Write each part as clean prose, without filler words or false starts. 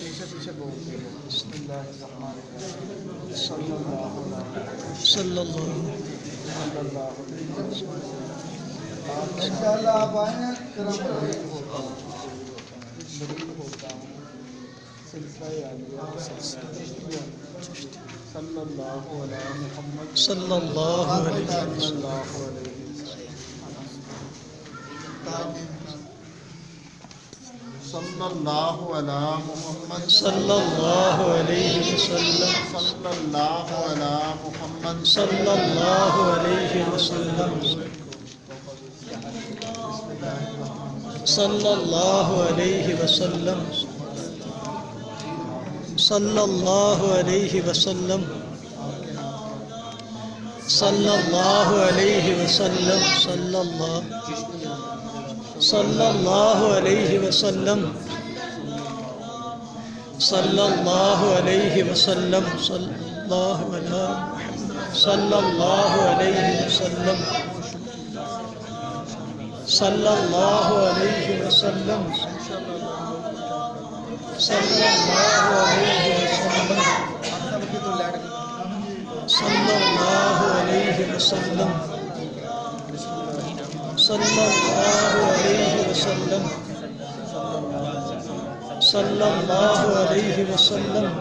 پیچھے پیچھے بولتے ہیں بسم اللہ الرحمن الرحیم صلی اللہ علیہ وسلم انشاءاللہ آپ آئیں کرم شریک ہوتا ہوں سلسلہ عالیہ صلی اللہ علیہ محمد صلی اللہ علیہ وسلم صلی اللہ علیہ محمد صلی اللہ علیہ وسلم صلی اللہ علیہ محمد صلی اللہ علیہ وسلم صلی اللہ علیہ وسلم صلی اللہ علیہ وسلم صلی اللہ علیہ وسلم صلی اللہ علیہ وسلم صلی اللہ علیہ وسلم صلی اللہ علیہ وسلم صلی اللہ علیہ وسلم صلی اللہ علیہ وسلم صلی اللہ علیہ وسلم صلی اللہ علیہ وسلم صلی اللہ علیہ وسلم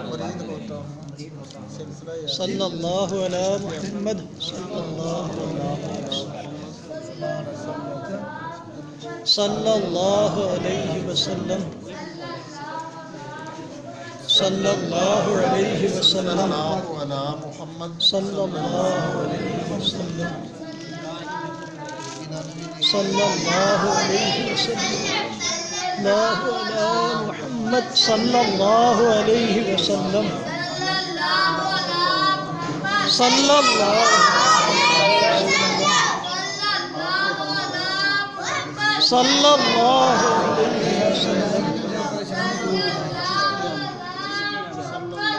صلی اللہ علی محمد صلی اللہ علیہ وسلم صلی اللہ علیہ وسلم صلی اللہ علیہ وسلم محمد صلی اللہ علیہ وسلم صلی اللہ علیہ وسلم اللہ علی محمد صلی اللہ علیہ وسلم صلی اللہ صلی اللہ علیہ وسلم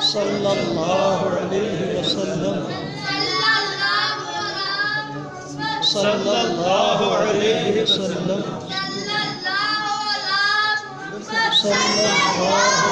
صلی اللہ علیہ وسلم صلی اللہ علیہ وسلم صلی اللہ